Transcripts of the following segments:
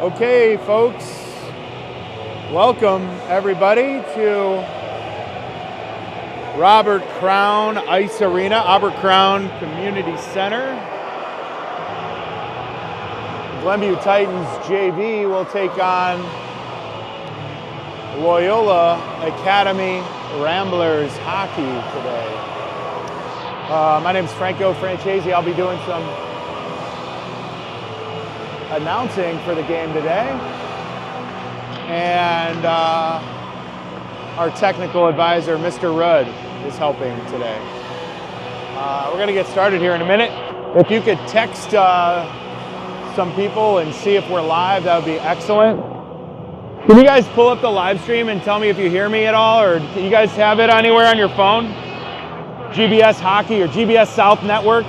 Okay, folks, welcome everybody to Robert Crown Ice Arena, Robert Crown Community Center. Glenview Titans JV will take on Loyola Academy Ramblers hockey today. My name is Franco Francesi. I'll be doing some announcing for the game today. And our technical advisor, Mr. Rudd, is helping today. We're gonna get started here in a minute. If you could text some people and see if we're live, that would be excellent. Can you guys pull up the live stream and tell me if you hear me at all, or do you guys have it anywhere on your phone? GBS Hockey or GBS South Network?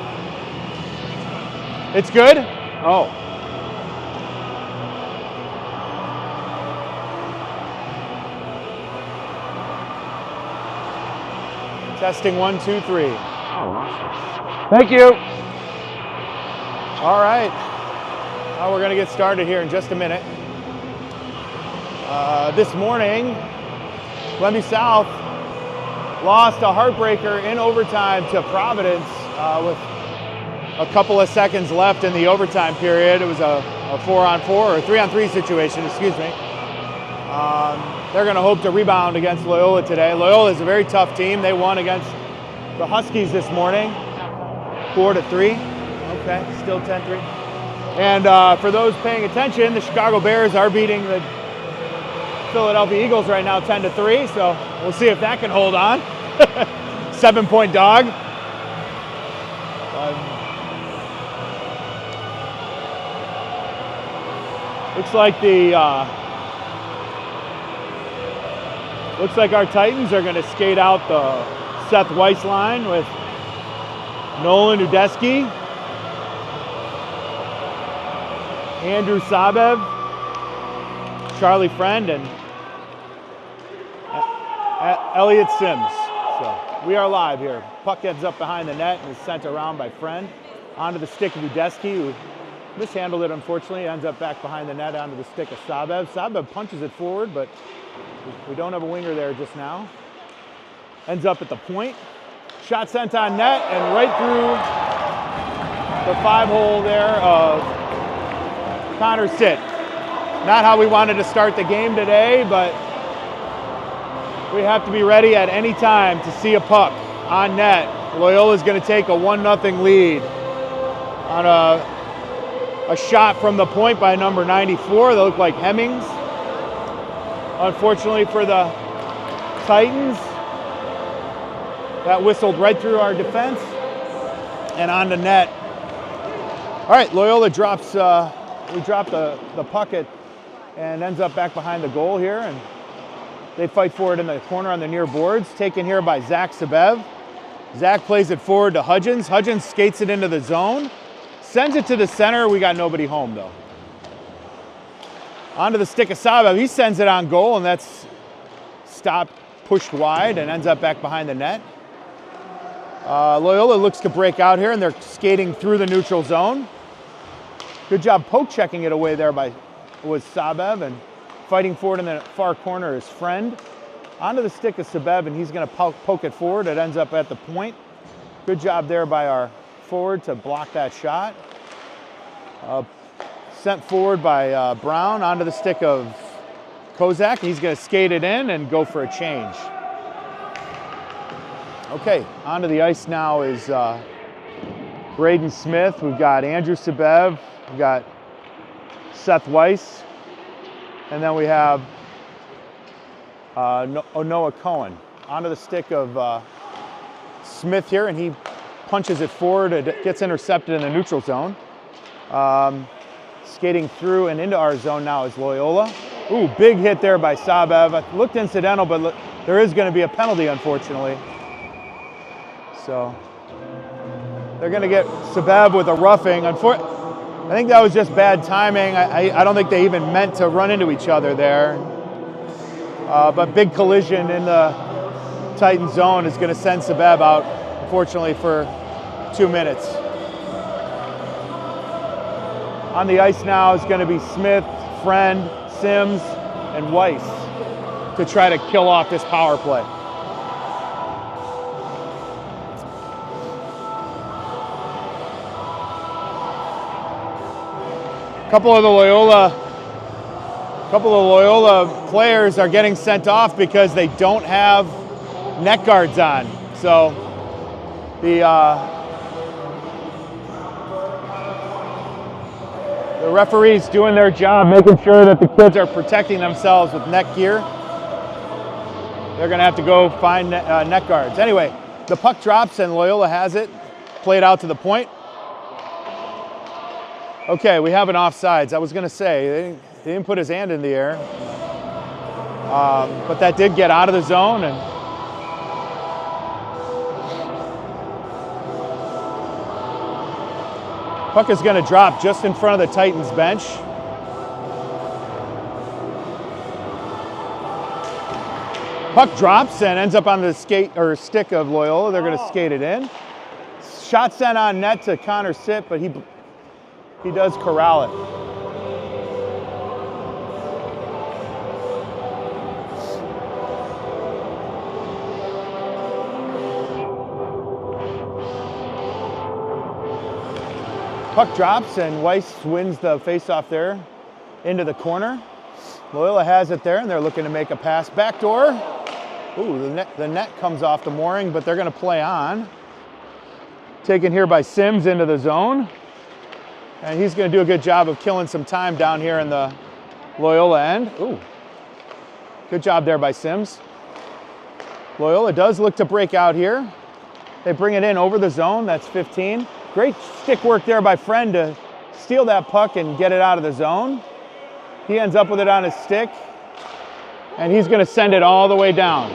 It's good? Oh. Testing 1, 2, 3. Oh, awesome. Thank you. All right. We're going to get started here in just a minute. This morning, Glenview South lost a heartbreaker in overtime to Providence with a couple of seconds left in the overtime period. It was a 4-on-4 or a 3-on-3 situation, excuse me. They're going to hope to rebound against Loyola today. Loyola is a very tough team. They won against the Huskies this morning, 4-3. Okay, still 10-3. And for those paying attention, the Chicago Bears are beating the Philadelphia Eagles right now 10-3, so we'll see if that can hold on. 7-point dog. Looks like our Titans are going to skate out the Seth Weiss line with Nolan Udesky, Andrew Sabev, Charlie Friend, and Elliot Sims. So we are live here. Puck ends up behind the net and is sent around by Friend onto the stick of Udesky, who mishandled it, unfortunately. It ends up back behind the net onto the stick of Sabev. Sabev punches it forward, but we don't have a winger there just now. Ends up at the point. Shot sent on net and right through the 5-hole there of Connor Sitt. Not how we wanted to start the game today, but we have to be ready at any time to see a puck on net. Loyola's going to take a 1-0 lead on a shot from the point by number 94. They look like Hemmings. Unfortunately for the Titans, that whistled right through our defense and on the net. All right, Loyola drops, we drop the puck and ends up back behind the goal here, and they fight for it in the corner on the near boards, taken here by Zach Sabev. Zach plays it forward to Hudgens. Hudgens skates it into the zone, sends it to the center. We got nobody home though. Onto the stick of Sabev. He sends it on goal, and that's stopped, pushed wide, and ends up back behind the net. Loyola looks to break out here, and they're skating through the neutral zone. Good job poke checking it away there was Sabev, and fighting forward in the far corner is Friend. Onto the stick of Sabev, and he's going to poke it forward. It ends up at the point. Good job there by our forward to block that shot. Sent forward by Brown onto the stick of Kozak. He's going to skate it in and go for a change. Okay, onto the ice now is Braden Smith. We've got Andrew Sabev. We've got Seth Weiss. And then we have Noah Cohen. Onto the stick of Smith here, and he punches it forward. It gets intercepted in the neutral zone. Skating through and into our zone now is Loyola. Ooh, big hit there by Sabev. It looked incidental, but there is going to be a penalty, unfortunately. So they're going to get Sabev with a roughing. I think that was just bad timing. I don't think they even meant to run into each other there. But big collision in the Titan zone is going to send Sabev out, unfortunately, for 2 minutes. On the ice now is going to be Smith, Friend, Sims, and Weiss to try to kill off this power play. A couple of the Loyola players are getting sent off because they don't have neck guards on. So the referees doing their job, making sure that the kids are protecting themselves with neck gear. They're going to have to go find neck guards. Anyway, the puck drops and Loyola has it, played out to the point. Okay, we have an offsides. I was going to say, they didn't put his hand in the air, but that did get out of the zone. And puck is going to drop just in front of the Titans bench. Puck drops and ends up on the stick of Loyola. They're going to skate it in. Shot sent on net to Connor Sitt, but he does corral it. Puck drops and Weiss wins the faceoff there into the corner. Loyola has it there and they're looking to make a pass. Backdoor. Ooh, the net comes off the mooring, but they're going to play on. Taken here by Sims into the zone. And he's going to do a good job of killing some time down here in the Loyola end. Ooh, good job there by Sims. Loyola does look to break out here. They bring it in over the zone. That's 15. Great stick work there by Friend to steal that puck and get it out of the zone. He ends up with it on his stick, and he's going to send it all the way down.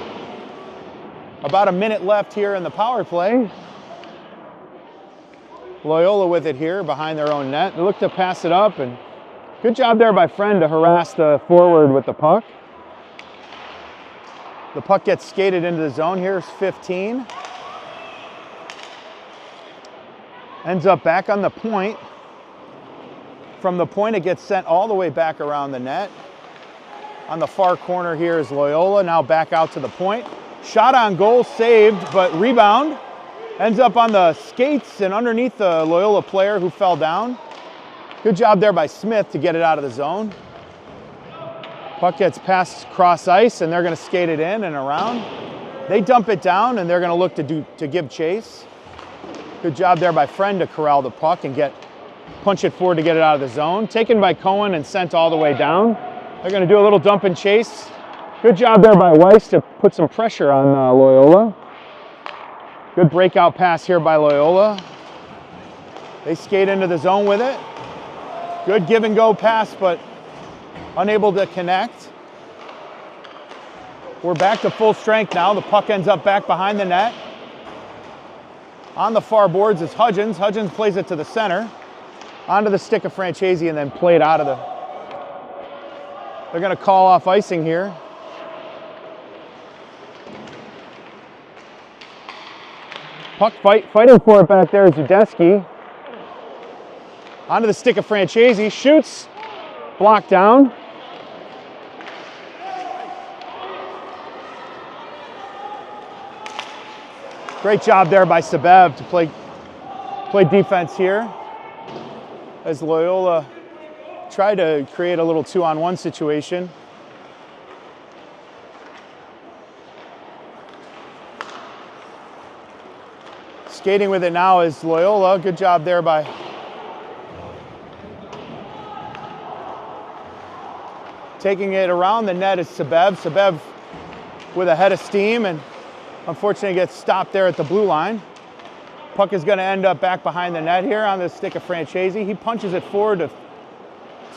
About a minute left here in the power play. Loyola with it here behind their own net. They look to pass it up, and good job there by Friend to harass the forward with the puck. The puck gets skated into the zone. Here's 15. Ends up back on the point. From the point, it gets sent all the way back around the net. On the far corner here is Loyola, now back out to the point. Shot on goal, saved, but rebound. Ends up on the skates and underneath the Loyola player who fell down. Good job there by Smith to get it out of the zone. Puck gets passed cross ice and they're going to skate it in and around. They dump it down and they're going to look to give chase. Good job there by Friend to corral the puck and punch it forward to get it out of the zone. Taken by Cohen and sent all the way down. They're going to do a little dump and chase. Good job there by Weiss to put some pressure on Loyola. Good breakout pass here by Loyola. They skate into the zone with it. Good give and go pass, but unable to connect. We're back to full strength now. The puck ends up back behind the net. On the far boards is Hudgens. Hudgens plays it to the center. Onto the stick of Francesi and then played out of the... They're going to call off icing here. Puck fighting for it back there is Udesky. Onto the stick of Francesi. Shoots. Blocked down. Great job there by Sabev to play defense here as Loyola tried to create a little 2-on-1 situation. Skating with it now is Loyola. Good job there by taking it around the net is Sabev. Sabev with a head of steam and unfortunately gets stopped there at the blue line. Puck is going to end up back behind the net here on the stick of Francesi. He punches it forward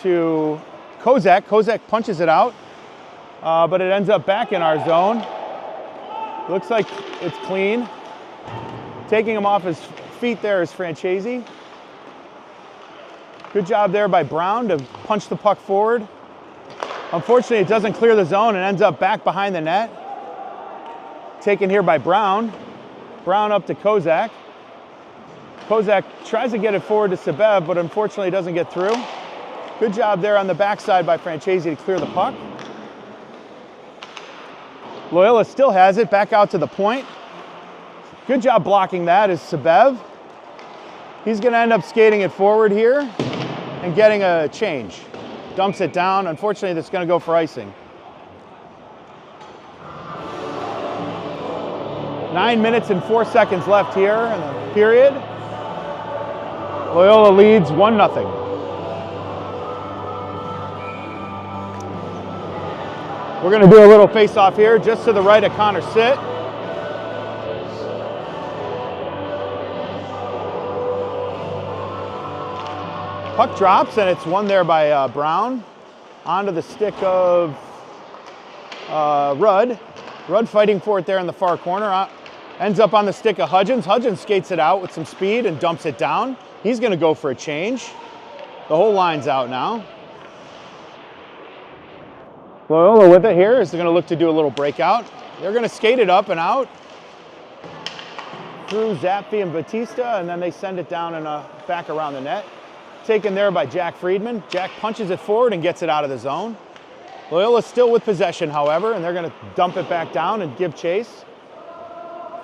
to Kozak. Kozak punches it out, but it ends up back in our zone. Looks like it's clean. Taking him off his feet there is Francesi. Good job there by Brown to punch the puck forward. Unfortunately, it doesn't clear the zone and ends up back behind the net. Taken here by Brown. Brown up to Kozak. Kozak tries to get it forward to Sabev, but unfortunately doesn't get through. Good job there on the backside by Francesi to clear the puck. Loyola still has it, back out to the point. Good job blocking that is Sabev. He's going to end up skating it forward here and getting a change. Dumps it down. Unfortunately, that's going to go for icing. 9 minutes and 4 seconds left here in the period. Loyola leads 1-0. We're going to do a little face-off here, just to the right of Connor Sitt. Puck drops, and it's won there by Brown. Onto the stick of Rudd. Rudd fighting for it there in the far corner. Ends up on the stick of Hudgens. Hudgens skates it out with some speed and dumps it down. He's going to go for a change. The whole line's out now. Loyola with it here is going to look to do a little breakout. They're going to skate it up and out through Zappi and Batista, and then they send it down and back around the net. Taken there by Jack Friedman. Jack punches it forward and gets it out of the zone. Loyola's still with possession, however, and they're going to dump it back down and give chase.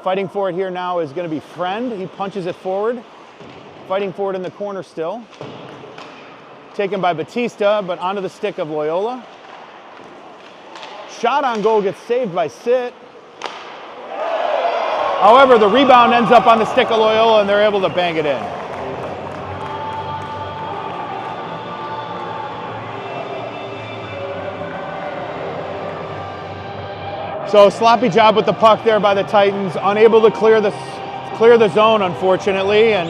Fighting for it here now is going to be Friend. He punches it forward. Fighting for it in the corner still. Taken by Batista, but onto the stick of Loyola. Shot on goal gets saved by Sitt. However, the rebound ends up on the stick of Loyola and they're able to bang it in. So sloppy job with the puck there by the Titans, unable to clear the zone, unfortunately, and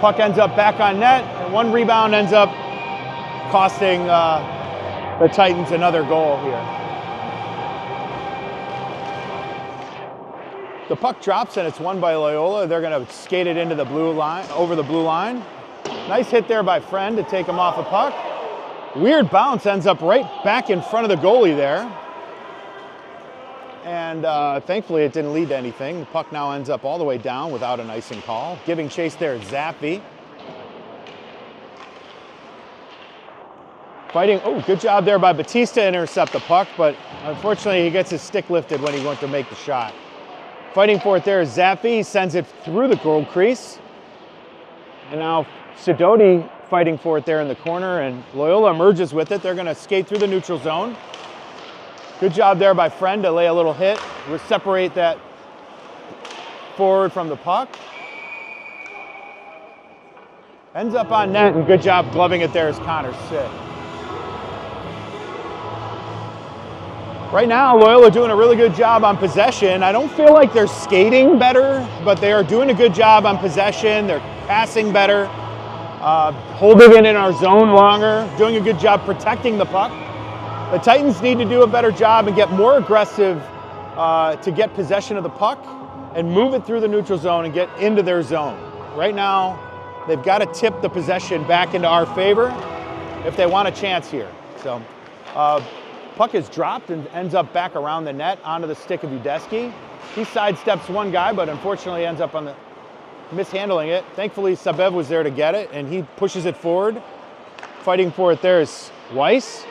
puck ends up back on net, and one rebound ends up costing the Titans another goal here. The puck drops and it's won by Loyola. They're going to skate it into the blue line, over the blue line. Nice hit there by Friend to take him off a puck. Weird bounce, ends up right back in front of the goalie there. And thankfully it didn't lead to anything. The puck now ends up all the way down without an icing call. Giving chase there is Zappi. Fighting, oh, good job there by Batista to intercept the puck, but unfortunately he gets his stick lifted when he went to make the shot. Fighting for it there is Zappi. He sends it through the goal crease. And now Sidoti fighting for it there in the corner, and Loyola emerges with it. They're going to skate through the neutral zone. Good job there by Friend to lay a little hit. We'll separate that forward from the puck. Ends up on net, and good job gloving it there is Connor Sitt. Right now, Loyola doing a really good job on possession. I don't feel like they're skating better, but they are doing a good job on possession. They're passing better, holding it in our zone longer, doing a good job protecting the puck. The Titans need to do a better job and get more aggressive to get possession of the puck and move it through the neutral zone and get into their zone. Right now, they've got to tip the possession back into our favor if they want a chance here. So, puck is dropped and ends up back around the net onto the stick of Udesky. He sidesteps one guy, but unfortunately ends up on the mishandling it. Thankfully, Sabev was there to get it, and he pushes it forward. Fighting for it there is Weiss.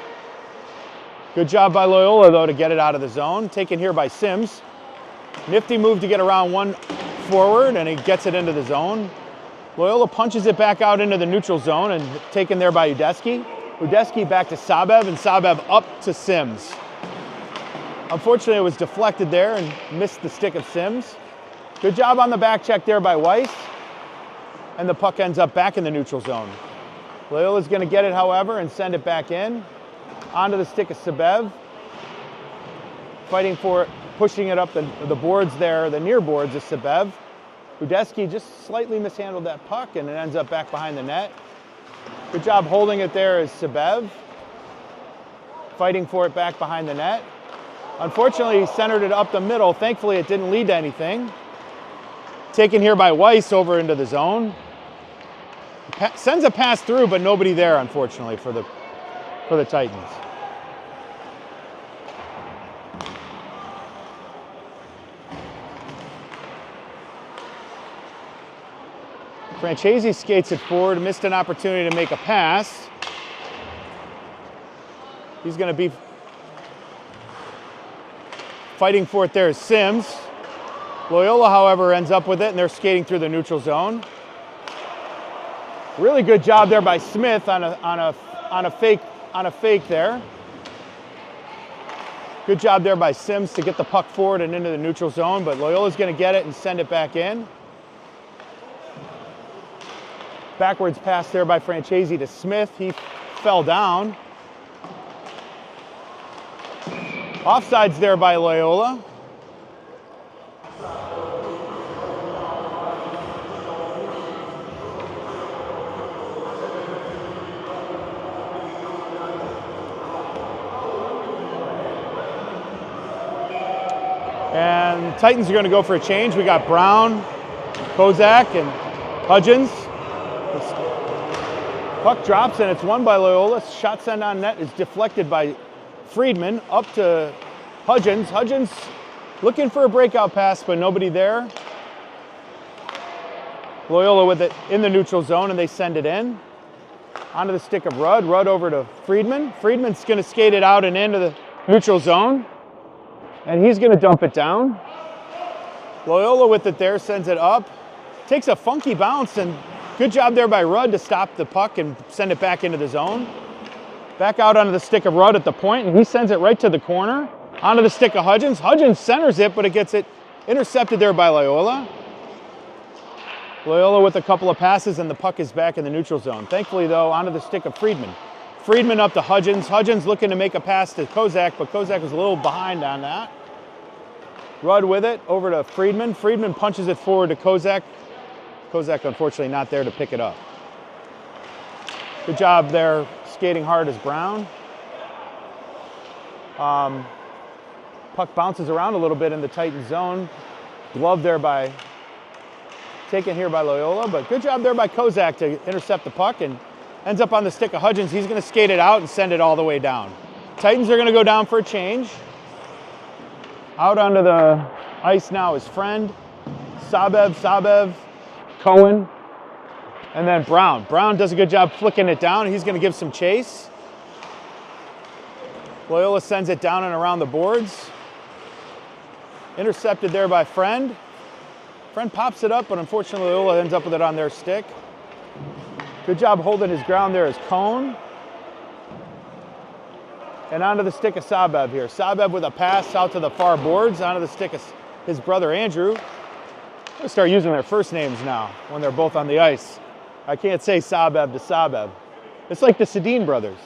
Good job by Loyola, though, to get it out of the zone. Taken here by Sims. Nifty move to get around one forward, and he gets it into the zone. Loyola punches it back out into the neutral zone, and taken there by Udesky. Udesky back to Sabev, and Sabev up to Sims. Unfortunately, it was deflected there and missed the stick of Sims. Good job on the back check there by Weiss. And the puck ends up back in the neutral zone. Loyola's going to get it, however, and send it back in. Onto the stick of Sabev. Fighting for it, pushing it up the boards there, the near boards is Sabev. Udesky just slightly mishandled that puck, and it ends up back behind the net. Good job holding it there is Sabev. Fighting for it back behind the net. Unfortunately, he centered it up the middle. Thankfully, it didn't lead to anything. Taken here by Weiss over into the zone. Sends a pass through, but nobody there, unfortunately, for the Titans. Francesi skates it forward, missed an opportunity to make a pass. He's going to be fighting for it there is Sims. Loyola, however, ends up with it, and they're skating through the neutral zone. Really good job there by Smith on a fake there. Good job there by Sims to get the puck forward and into the neutral zone, but Loyola's going to get it and send it back in. Backwards pass there by Francesi to Smith. He fell down. Offsides there by Loyola. And Titans are going to go for a change. We got Brown, Kozak, and Hudgens. Puck drops, and it's won by Loyola. Shot sent on net is deflected by Friedman up to Hudgens. Hudgens looking for a breakout pass, but nobody there. Loyola with it in the neutral zone, and they send it in. Onto the stick of Rudd. Rudd over to Friedman. Friedman's going to skate it out and into the neutral zone. And he's going to dump it down. Loyola with it there, sends it up. Takes a funky bounce, and good job there by Rudd to stop the puck and send it back into the zone. Back out onto the stick of Rudd at the point, and he sends it right to the corner. Onto the stick of Hudgens. Hudgens centers it, but it gets it intercepted there by Loyola. Loyola with a couple of passes, and the puck is back in the neutral zone. Thankfully, though, onto the stick of Friedman. Friedman up to Hudgens. Hudgens looking to make a pass to Kozak, but Kozak was a little behind on that. Rudd with it, over to Friedman. Friedman punches it forward to Kozak. Kozak, unfortunately, not there to pick it up. Good job there, skating hard as Brown. Puck bounces around a little bit in the Titan zone. Glove there by, taken here by Loyola, but good job there by Kozak to intercept the puck, and ends up on the stick of Hudgens. He's going to skate it out and send it all the way down. Titans are going to go down for a change. Out onto the ice now is Friend, Sabev, Cohen, and then Brown. Brown does a good job flicking it down. He's going to give some chase. Loyola sends it down and around the boards. Intercepted there by Friend. Friend pops it up, but unfortunately Loyola ends up with it on their stick. Good job holding his ground there is Cohn. And onto the stick of Sabev here. Sabev with a pass out to the far boards. Onto the stick of his brother Andrew. I'm going to start using their first names now when they're both on the ice. I can't say Sabev to Sabev. It's like the Sedin brothers.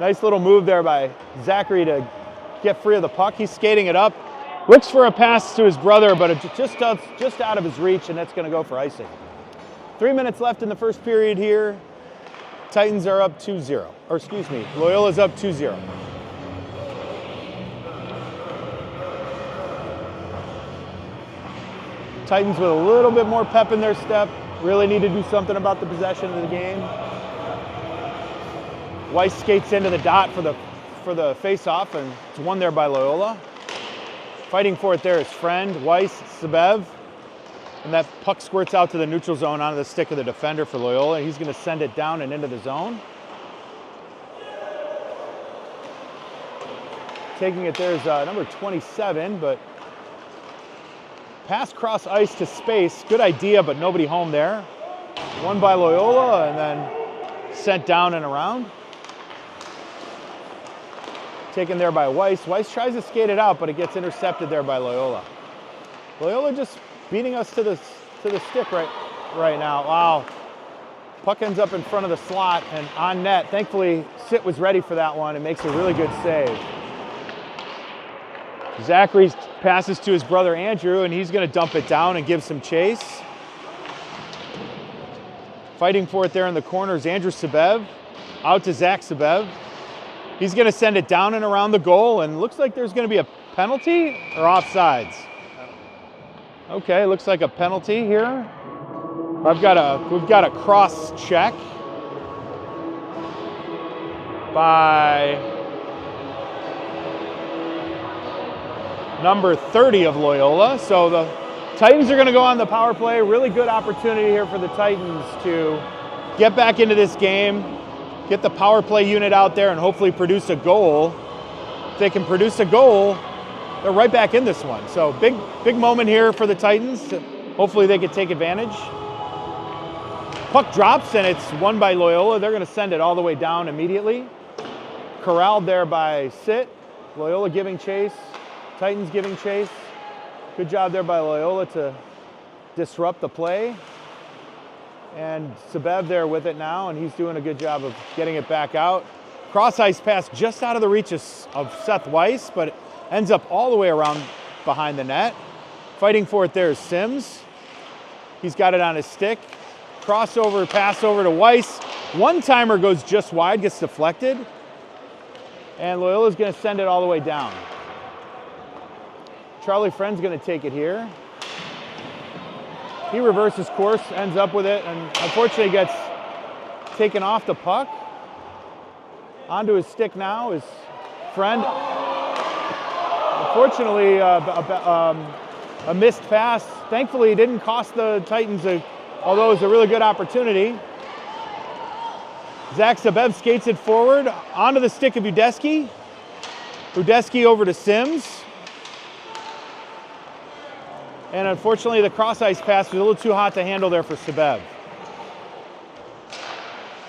Nice little move there by Zachary to get free of the puck. He's skating it up. Looks for a pass to his brother, but it just out of his reach, and that's going to go for icing. 3 minutes left in the first period here. Titans are up 2-0. Or excuse me, Loyola's up 2-0. Titans with a little bit more pep in their step. Really need to do something about the possession of the game. Weiss skates into the dot for the face-off, and it's won there by Loyola. Fighting for it there is Friend, Weiss, Sabev. And that puck squirts out to the neutral zone onto the stick of the defender for Loyola. He's going to send it down and into the zone. Taking it there is number 27, but pass cross ice to space. Good idea, but nobody home there. Won by Loyola and then sent down and around. Taken there by Weiss. Weiss tries to skate it out, but it gets intercepted there by Loyola. Loyola just beating us to the stick right now. Wow. Puck ends up in front of the slot and on net. Thankfully, Sit was ready for that one and makes a really good save. Zachary passes to his brother Andrew, and he's going to dump it down and give some chase. Fighting for it there in the corner is Andrew Sabev. Out to Zach Sabev. He's going to send it down and around the goal, and looks like there's going to be a penalty or offsides. Okay, looks like a penalty here. We've got a cross check by number 30 of Loyola. So the Titans are going to go on the power play. Really good opportunity here for the Titans to get back into this game. get the power play unit out there and hopefully produce a goal. If they can produce a goal, they're right back in this one. So big moment here for the Titans. Hopefully they can take advantage. Puck drops and it's won by Loyola. They're going to send it all the way down immediately. Corralled there by Sit. Loyola giving chase. Titans giving chase. Good job there by Loyola to disrupt the play. And Sabev there with it now, and he's doing a good job of getting it back out. Cross ice pass just out of the reach of Seth Weiss, but it ends up all the way around behind the net. Fighting for it there is Sims. He's got it on his stick. Crossover, pass over to Weiss. One-timer goes just wide, gets deflected. And Loyola's going to send it all the way down. Charlie Friend's going to take it here. He reverses course, ends up with it, and unfortunately gets taken off the puck. Onto his stick now is Friend. Unfortunately, a missed pass. Thankfully, it didn't cost the Titans, although it was a really good opportunity. Zach Sabev skates it forward onto the stick of Udeski. Udeski over to Sims. And unfortunately, the cross-ice pass was a little too hot to handle there for Sabev.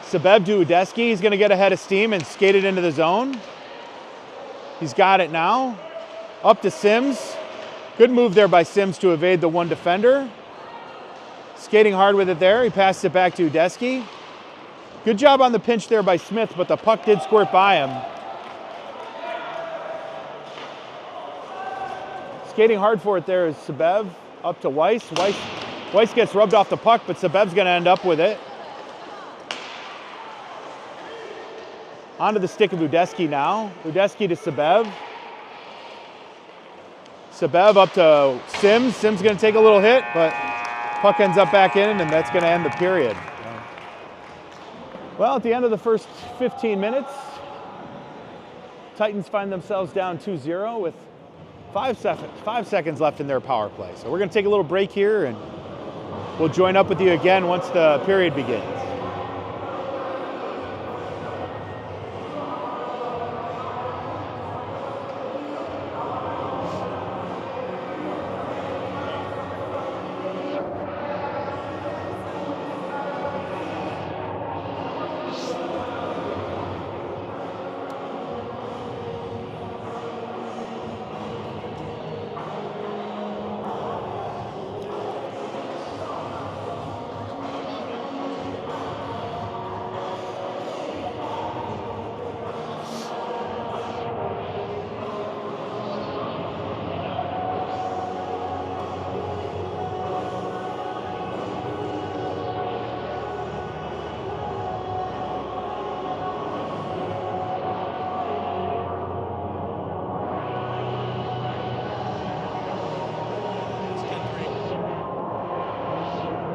Sabev to Udeski. He's going to get ahead of steam and skate it into the zone. He's got it now. Up to Sims. Good move there by Sims to evade the one defender. Skating hard with it there. He passes it back to Udeski. Good job on the pinch there by Smith, but the puck did squirt by him. Skating hard for it there is Sabev. Up to Weiss. Weiss gets rubbed off the puck, but Sabev's going to end up with it. Onto the stick of Udeski now. Udeski to Sabev. Sabev up to Sims. Sims going to take a little hit, but puck ends up back in, and that's going to end the period. Well, at the end of the first 15 minutes, Titans find themselves down 2-0 with 5 seconds left in their power play. So we're going to take a little break here, and we'll join up with you again once the period begins.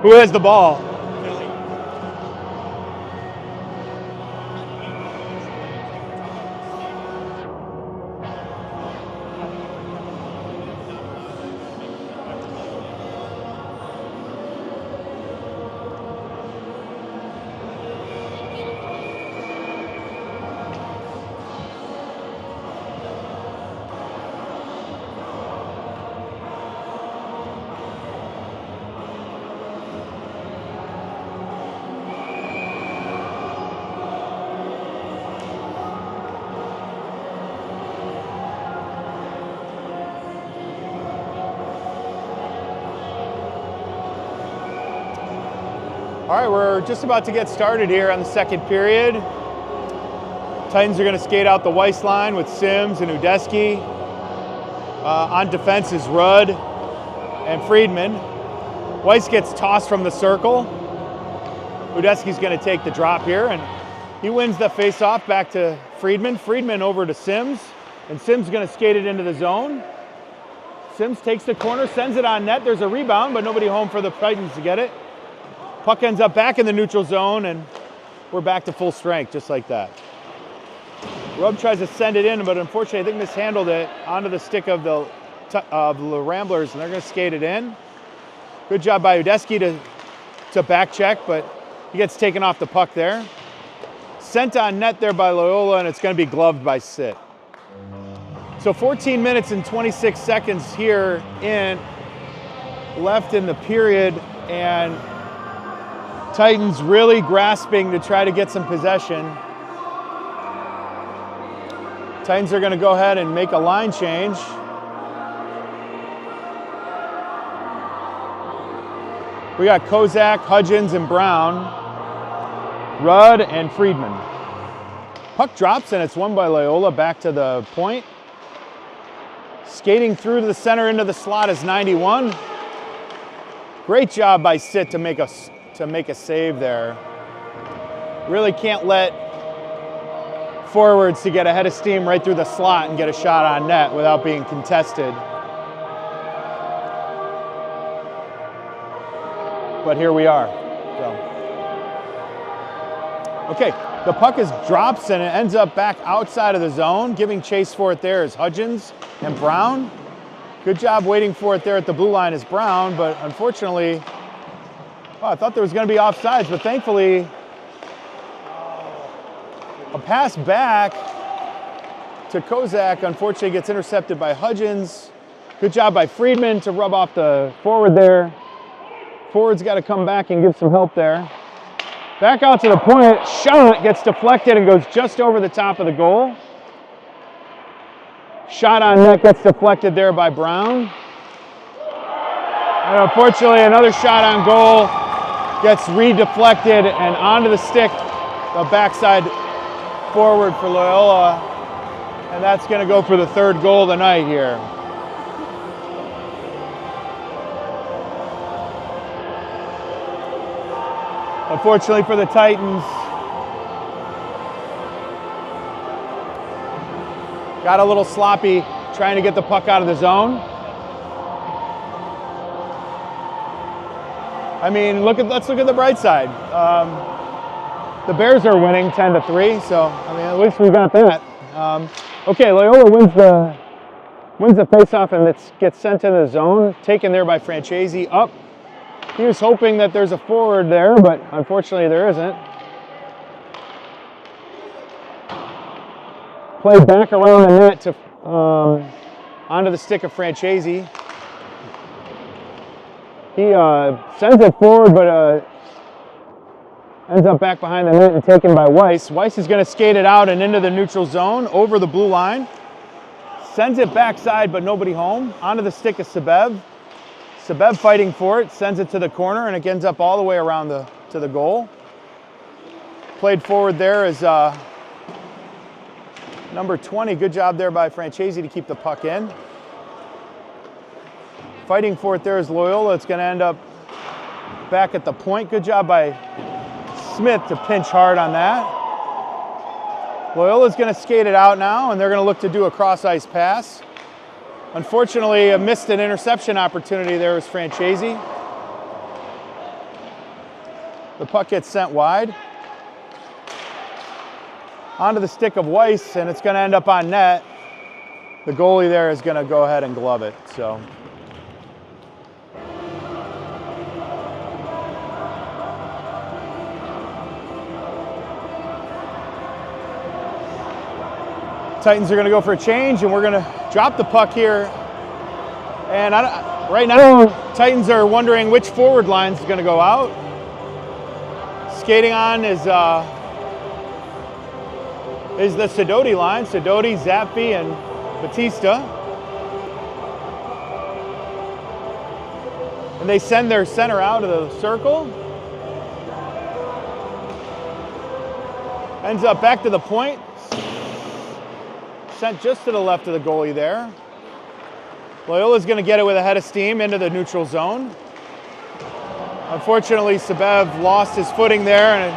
Who has the ball? All right, we're just about to get started here on the second period. Titans are going to skate out the Weiss line with Sims and Udeski. On defense is Rudd and Friedman. Weiss gets tossed from the circle. Udeski's going to take the drop here, and he wins the face-off back to Friedman. Friedman over to Sims, and Sims is going to skate it into the zone. Sims takes the corner, sends it on net. There's a rebound, but nobody home for the Titans to get it. Puck ends up back in the neutral zone, and we're back to full strength, just like that. Rubb tries to send it in, but unfortunately, I think mishandled it onto the stick of the Ramblers, and they're going to skate it in. Good job by Udeski to back check, but he gets taken off the puck there. sent on net there by Loyola, and it's going to be gloved by Sit. So 14 minutes and 26 seconds here left in the period, and Titans really grasping to try to get some possession. Titans are going to go ahead and make a line change. We got Kozak, Hudgens, and Brown, Rudd, and Friedman. Puck drops, and it's won by Loyola back to the point. Skating through to the center into the slot is 91. Great job by Sit to make a save there. Really can't let forwards to get ahead of steam right through the slot and get a shot on net without being contested. But here we are. Okay, the puck drops and it ends up back outside of the zone. Giving chase for it there is Hudgens and Brown. Good job waiting for it there at the blue line is Brown, but unfortunately, I thought there was going to be offsides, but thankfully, a pass back to Kozak unfortunately gets intercepted by Hudgens. Good job by Friedman to rub off the forward there. Forward's got to come back and give some help there. Back out to the point, shot gets deflected and goes just over the top of the goal. Shot on net gets deflected there by Brown. And unfortunately, another shot on goal gets re-deflected and onto the stick, the backside forward for Loyola. And that's going to go for the third goal of the night here. Unfortunately for the Titans, got a little sloppy trying to get the puck out of the zone. I mean, let's look at the bright side. The Bears are winning 10-3, so I mean, at least we got that. Okay, Loyola wins the faceoff and it gets sent in the zone, taken there by Francesi up. He was hoping that there's a forward there, but unfortunately there isn't. Play back around the net to onto the stick of Francesi. He sends it forward, but ends up back behind the net and taken by Weiss. Weiss is going to skate it out and into the neutral zone over the blue line. Sends it backside, but nobody home. Onto the stick of Sebev. Sebev fighting for it, sends it to the corner, and it ends up all the way around to the goal. Played forward there is number 20. Good job there by Francesi to keep the puck in. Fighting for it there is Loyola. It's going to end up back at the point. Good job by Smith to pinch hard on that. Loyola's going to skate it out now, and they're going to look to do a cross-ice pass. Unfortunately, missed an interception opportunity there was Francesi. The puck gets sent wide. Onto the stick of Weiss, and it's going to end up on net. The goalie there is going to go ahead and glove it. So, Titans are going to go for a change, and we're going to drop the puck here. And right now, Titans are wondering which forward line is going to go out. Skating on is the Sidoti line. Sidoti, Zappi, and Batista. And they send their center out of the circle. Ends up back to the point. Sent just to the left of the goalie there. Loyola's going to get it with a head of steam into the neutral zone. Unfortunately, Sebev lost his footing there, and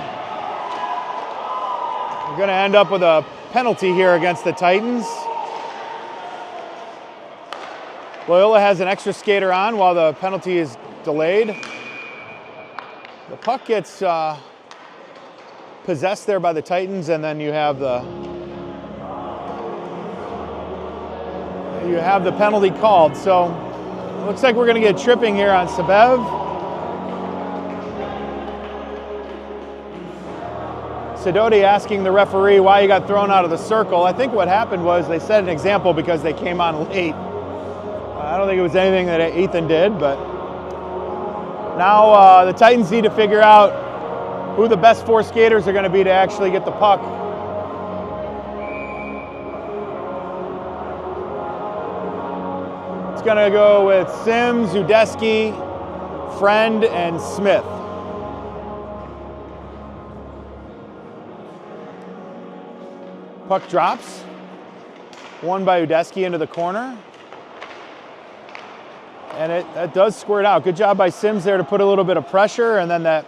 we're going to end up with a penalty here against the Titans. Loyola has an extra skater on while the penalty is delayed. The puck gets possessed there by the Titans, and then you have the penalty called. So it looks like we're going to get tripping here on Sebev. Sidoti asking the referee why he got thrown out of the circle. I think what happened was they set an example because they came on late. I don't think it was anything that Ethan did, but now the Titans need to figure out who the best 4 skaters are going to be to actually get the puck. It's going to go with Sims, Udeski, Friend, and Smith. Puck drops. Won by Udeski into the corner. And that does squirt out. Good job by Sims there to put a little bit of pressure, and then that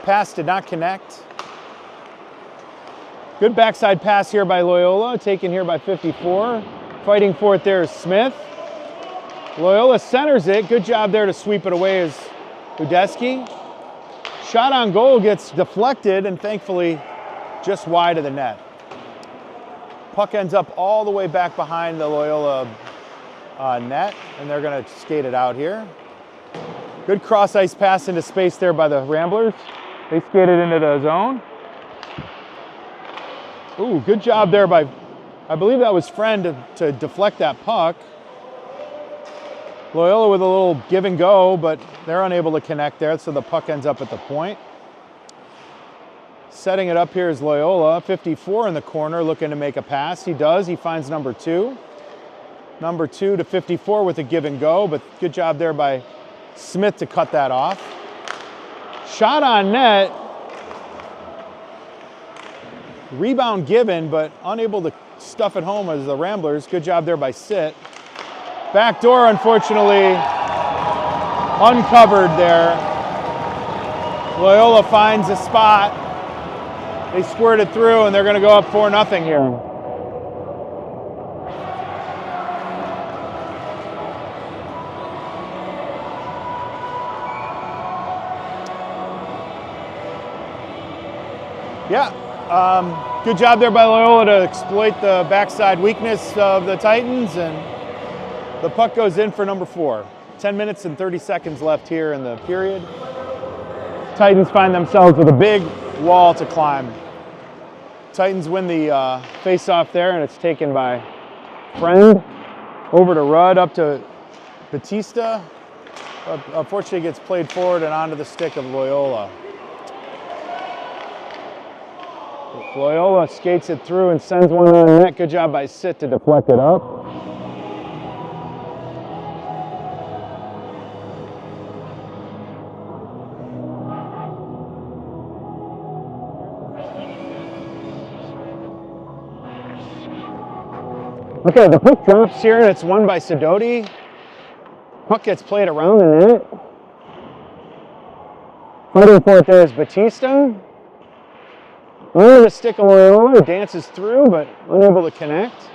pass did not connect. Good backside pass here by Loyola, taken here by 54. Fighting for it there is Smith. Loyola centers it. Good job there to sweep it away is Udeski. Shot on goal gets deflected and thankfully just wide of the net. Puck ends up all the way back behind the Loyola net, and they're going to skate it out here. Good cross ice pass into space there by the Ramblers. They skated into the zone. Ooh, good job there by, I believe that was Friend to deflect that puck. Loyola with a little give and go, but they're unable to connect there, so the puck ends up at the point. Setting it up here is Loyola, 54 in the corner, looking to make a pass. He does, he finds number 2. Number 2 to 54 with a give and go, but good job there by Smith to cut that off. Shot on net. Rebound given, but unable to stuff it home as the Ramblers. Good job there by Sit. Back door, unfortunately, uncovered there. Loyola finds a spot. They squirt it through, and they're going to go up 4-0 here. Yeah, good job there by Loyola to exploit the backside weakness of the Titans, and the puck goes in for number 4. 10 minutes and 30 seconds left here in the period. Titans find themselves with a big wall to climb. Titans win the face-off there, and it's taken by Friend. Over to Rudd, up to Batista. Unfortunately, gets played forward and onto the stick of Loyola. Loyola skates it through and sends one on the net. Good job by Sit to deflect it up. Okay, the puck drops here and it's won by Sidoti. Puck gets played around the net. Fighting for it there is Batista. Under the stick of Loyola, dances through, but unable to connect.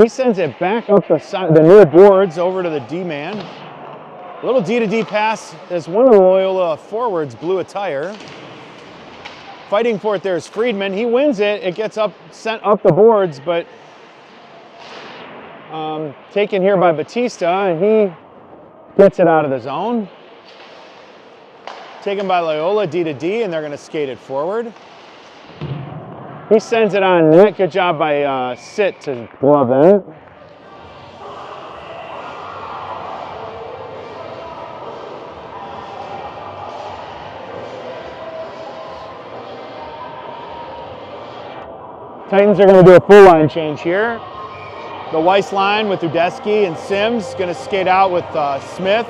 He sends it back up the near boards over to the D-man. A little D-to-D pass as one of the Loyola forwards blew a tire. Fighting for it there is Friedman. He wins it. It gets sent up the boards, but taken here by Batista, and he gets it out of the zone. Taken by Loyola, D-to-D, and they're going to skate it forward. He sends it on net. Good job by Sit to glove that. Titans are going to do a full line change here. The Weiss line with Udeski and Sims going to skate out with Smith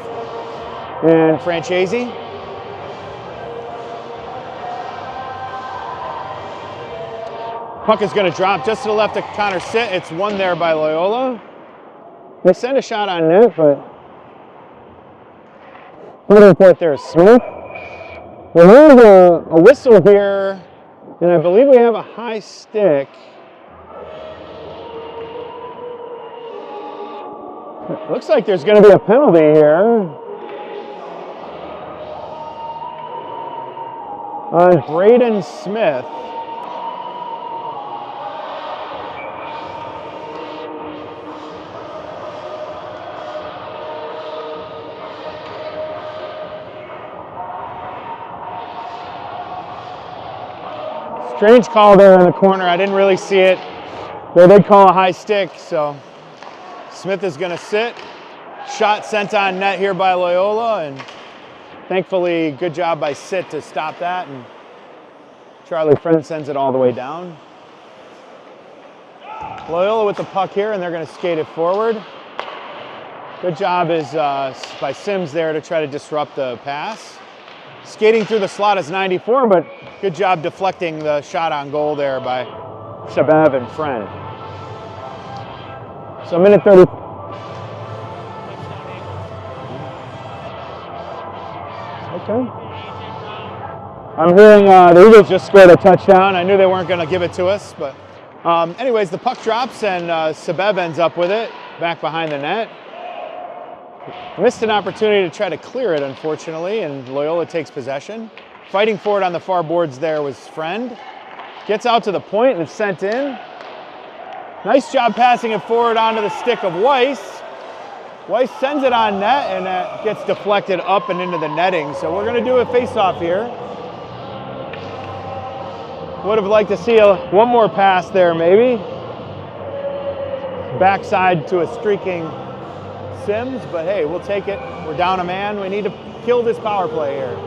and Francesi. Puck is going to drop just to the left of Connor Sit. It's won there by Loyola. They send a shot on net, but another point there is Smith. We have a whistle here, and I believe we have a high stick. It looks like there's going to be a penalty here on Braden Smith. Strange call there in the corner. I didn't really see it. They did call a high stick, so Smith is going to sit. Shot sent on net here by Loyola, and thankfully, good job by Sit to stop that. And Charlie Friend sends it all the way down. Loyola with the puck here, and they're going to skate it forward. Good job is by Sims there to try to disrupt the pass. Skating through the slot is 94, but good job deflecting the shot on goal there by Sabev and Friend. So minute 30. Okay. I'm hearing the Eagles just scored a touchdown. I knew they weren't going to give it to us, but anyways, the puck drops and Sabev ends up with it back behind the net. Missed an opportunity to try to clear it, unfortunately, and Loyola takes possession. Fighting for it on the far boards there was Friend. Gets out to the point and it's sent in. Nice job passing it forward onto the stick of Weiss. Weiss sends it on net, and that gets deflected up and into the netting. So we're going to do a face-off here. Would have liked to see one more pass there, maybe. Backside to a streaking Sims, but hey, we'll take it. We're down a man. We need to kill this power play here.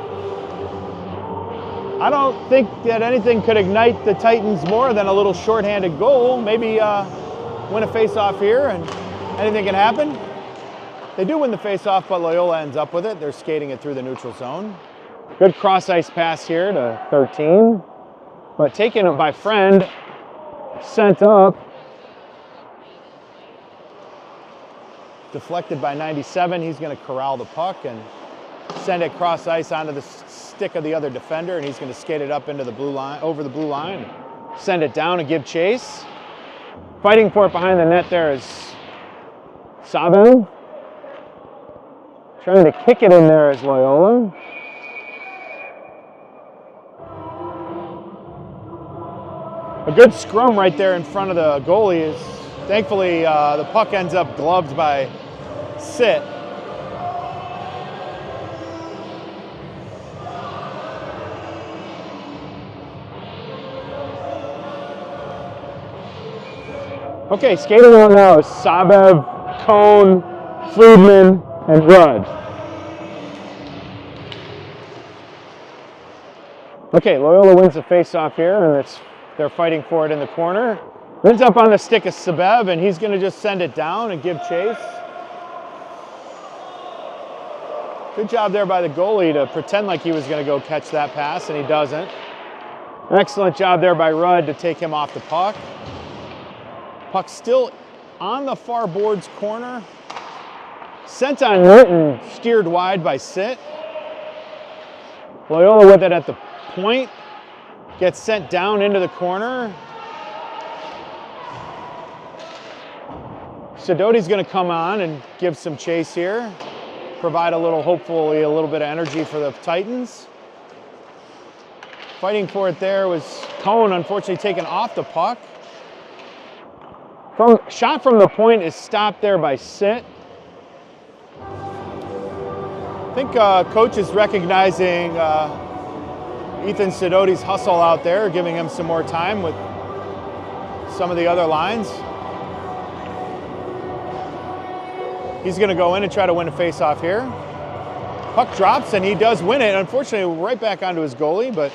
I don't think that anything could ignite the Titans more than a little shorthanded goal. Maybe win a face-off here, and anything can happen. They do win the face-off, but Loyola ends up with it. They're skating it through the neutral zone. Good cross-ice pass here to 13, but taken by Friend, sent up. Deflected by 97. He's going to corral the puck and send it cross ice onto the stick of the other defender, and he's going to skate it up into the blue line, over the blue line, send it down and give chase. Fighting for it behind the net there is Saben. Trying to kick it in there is Loyola. A good scrum right there in front of the goalie is, thankfully, the puck ends up gloved by Sit. Okay, skating on now is Sabev, Cone, Friedman, and Rudd. Okay, Loyola wins the face-off here, and they're fighting for it in the corner. Ends up on the stick of Sabev, and he's going to just send it down and give chase. Good job there by the goalie to pretend like he was going to go catch that pass, and he doesn't. Excellent job there by Rudd to take him off the puck. Puck still on the far boards corner. Sent on net and steered wide by Sit. Loyola with it at the point. Gets sent down into the corner. Sidoti's going to come on and give some chase here. Provide hopefully a little bit of energy for the Titans. Fighting for it there was Cone, unfortunately taken off the puck. Shot from the point is stopped there by Sit. I think coach is recognizing Ethan Sidoti's hustle out there, giving him some more time with some of the other lines. He's going to go in and try to win a face-off here. Puck drops, and he does win it. Unfortunately, right back onto his goalie, but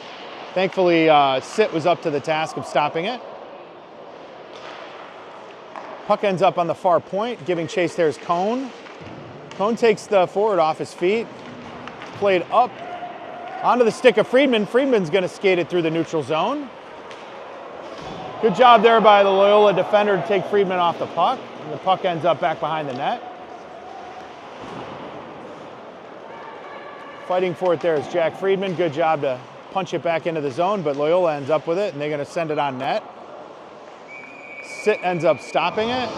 thankfully Sit was up to the task of stopping it. Puck ends up on the far point. Giving chase there is Cone. Cone takes the forward off his feet. Played up onto the stick of Friedman. Friedman's going to skate it through the neutral zone. Good job there by the Loyola defender to take Friedman off the puck. And the puck ends up back behind the net. Fighting for it there is Jack Friedman. Good job to punch it back into the zone, but Loyola ends up with it, and they're going to send it on net. Sit ends up stopping it.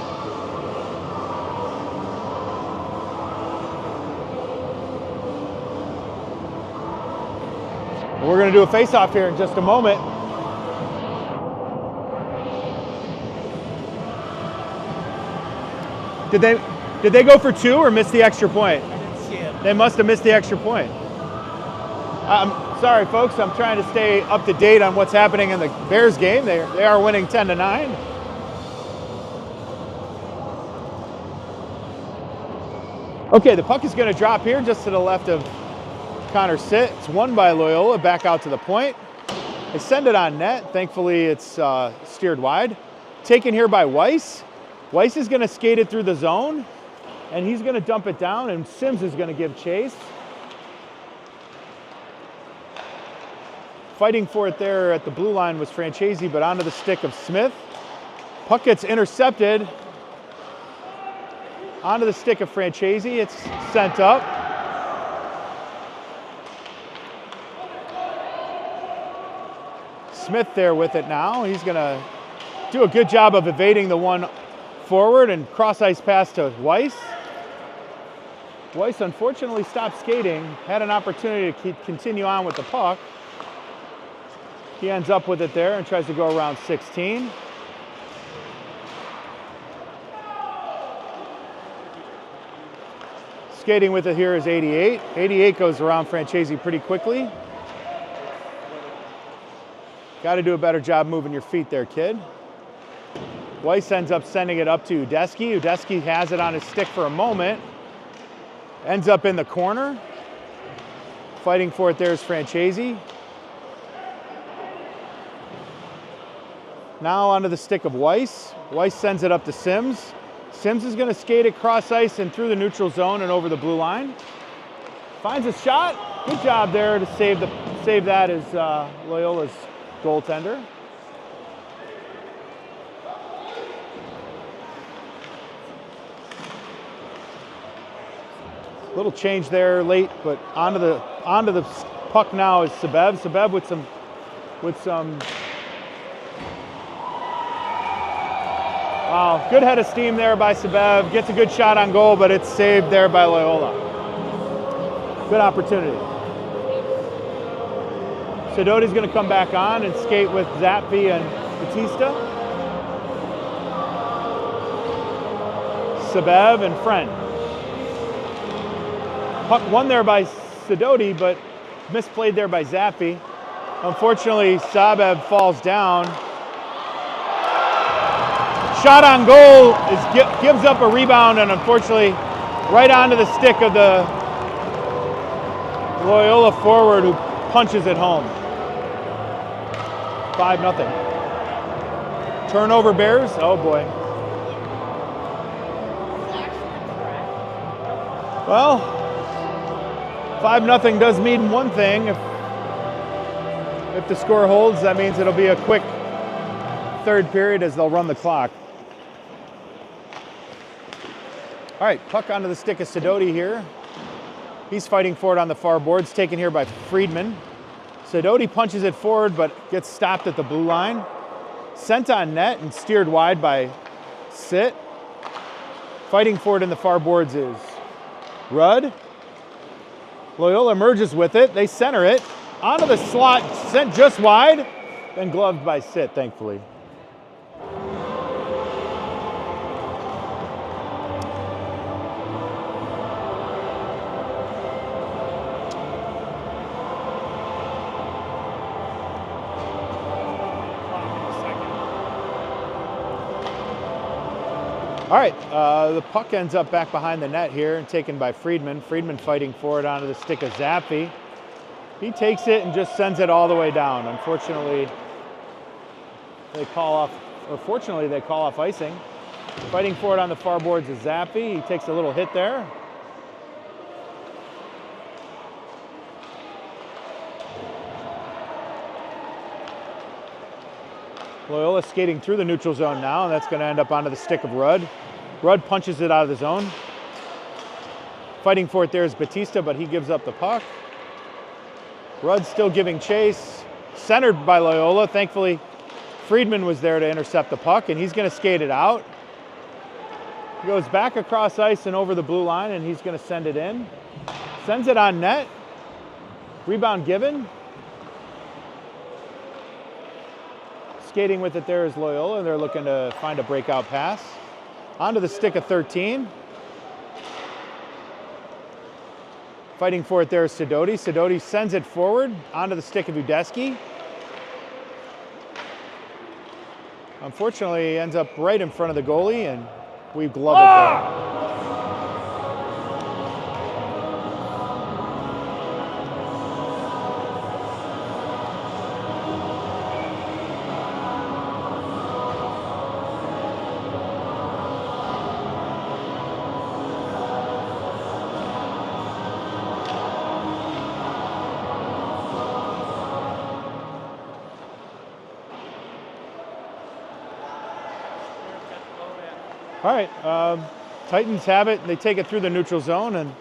We're going to do a face-off here in just a moment. Did they go for two or miss the extra point? I didn't see it. They must have missed the extra point. Sorry, folks. I'm trying to stay up to date on what's happening in the Bears game. They are winning 10-9. Okay, the puck is going to drop here just to the left of Connor Sitt. It's won by Loyola, back out to the point. They send it on net. Thankfully, it's steered wide. Taken here by Weiss. Weiss is going to skate it through the zone, and he's going to dump it down, and Sims is going to give chase. Fighting for it there at the blue line was Francesi, but onto the stick of Smith. Puck gets intercepted. Onto the stick of Francesi. It's sent up. Smith there with it now. He's going to do a good job of evading the one forward and cross ice pass to Weiss. Weiss unfortunately stopped skating, had an opportunity to continue on with the puck. He ends up with it there and tries to go around 16. Skating with it here is 88. 88 goes around Francesi pretty quickly. Got to do a better job moving your feet there, kid. Weiss ends up sending it up to Udesky. Udesky has it on his stick for a moment. Ends up in the corner. Fighting for it there is Francesi. Now onto the stick of Weiss. Weiss sends it up to Sims. Sims is going to skate it cross ice and through the neutral zone and over the blue line. Finds a shot. Good job there to save that as Loyola's goaltender. Little change there late, but onto the puck now is Sebev. Sebev with some wow, good head of steam there by Sebev. Gets a good shot on goal, but it's saved there by Loyola. Good opportunity. Sidoti's going to come back on and skate with Zappi and Batista. Sebev and Friend. Puck won there by Sidoti, but misplayed there by Zappi. Unfortunately, Sebev falls down. Shot on goal gives up a rebound, and unfortunately, right onto the stick of the Loyola forward who punches it home. 5-0. Turnover Bears. Oh boy. Well, 5-0 does mean one thing. If the score holds, that means it'll be a quick third period as they'll run the clock. All right, puck onto the stick of Sidoti here. He's fighting for it on the far boards, taken here by Friedman. Sidoti punches it forward, but gets stopped at the blue line. Sent on net and steered wide by Sitt. Fighting for it in the far boards is Rudd. Loyola merges with it. They center it. Onto the slot, sent just wide, then gloved by Sitt, thankfully. All right, the puck ends up back behind the net here and taken by Friedman. Friedman fighting for it onto the stick of Zappi. He takes it and just sends it all the way down. Unfortunately, fortunately, they call off icing. Fighting for it on the far boards is Zappi. He takes a little hit there. Loyola skating through the neutral zone now, and that's going to end up onto the stick of Rudd. Rudd punches it out of the zone. Fighting for it there is Batista, but he gives up the puck. Rudd still giving chase. Centered by Loyola. Thankfully, Friedman was there to intercept the puck, and he's going to skate it out. He goes back across ice and over the blue line, and he's going to send it in. Sends it on net. Rebound given. Skating with it there is Loyola, and they're looking to find a breakout pass. Onto the stick of 13. Fighting for it there is Sidoti. Sidoti sends it forward onto the stick of Udeski. Unfortunately, he ends up right in front of the goalie, and we glove it there. All right, Titans have it. They take it through the neutral zone, and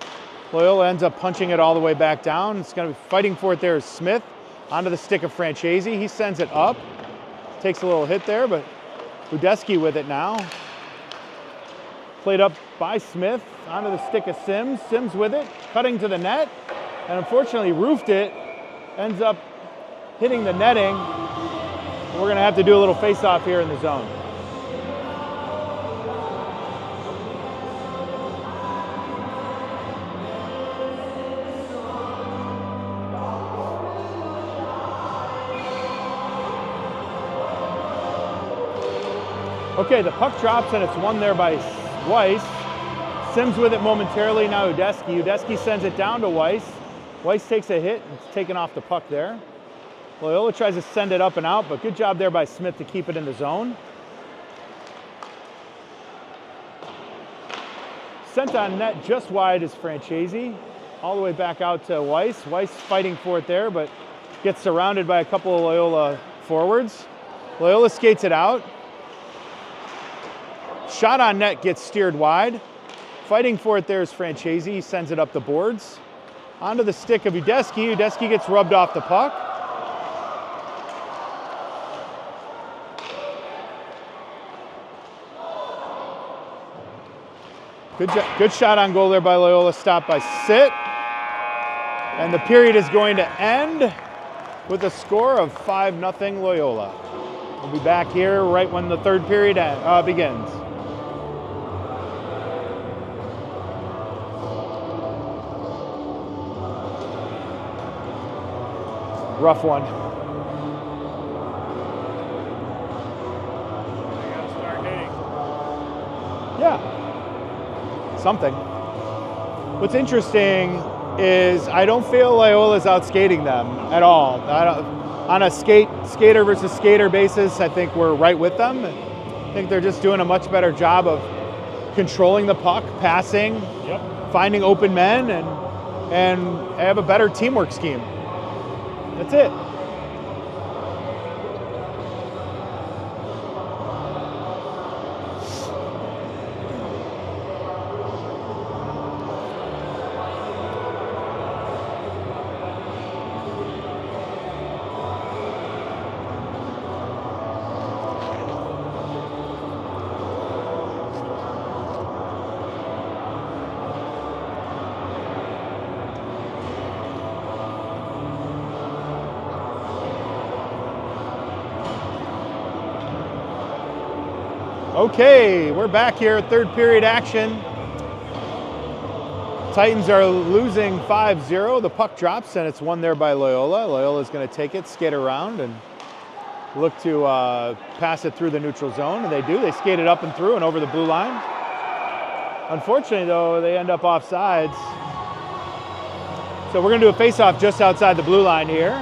Loyola ends up punching it all the way back down. It's going to be fighting for it there is Smith onto the stick of Francesi. He sends it up. Takes a little hit there, but Udeski with it now. Played up by Smith onto the stick of Sims. Sims with it, cutting to the net, and unfortunately roofed it. Ends up hitting the netting. We're going to have to do a little face-off here in the zone. Okay, the puck drops and it's won there by Weiss. Sims with it momentarily, now Udeski. Udeski sends it down to Weiss. Weiss takes a hit and it's taken off the puck there. Loyola tries to send it up and out, but good job there by Smith to keep it in the zone. Sent on net just wide is Francesi. All the way back out to Weiss. Weiss fighting for it there, but gets surrounded by a couple of Loyola forwards. Loyola skates it out. Shot on net gets steered wide. Fighting for it there is Francesi. He sends it up the boards. Onto the stick of Udeski. Udeski gets rubbed off the puck. Good shot on goal there by Loyola. Stopped by Sit. And the period is going to end with a score of 5-0 Loyola. We'll be back here right when the third period begins. Rough one. They gotta start hitting. Yeah, something. What's interesting is I don't feel Loyola's outskating them at all. On a skater versus skater basis, I think we're right with them. I think they're just doing a much better job of controlling the puck, passing, finding open men, and have a better teamwork scheme. That's it. Okay, we're back here at third period action. Titans are losing 5-0. The puck drops and it's won there by Loyola. Loyola's going to take it, skate around, and look to pass it through the neutral zone. And they do. They skate it up and through and over the blue line. Unfortunately, though, they end up offsides. So we're going to do a face-off just outside the blue line here.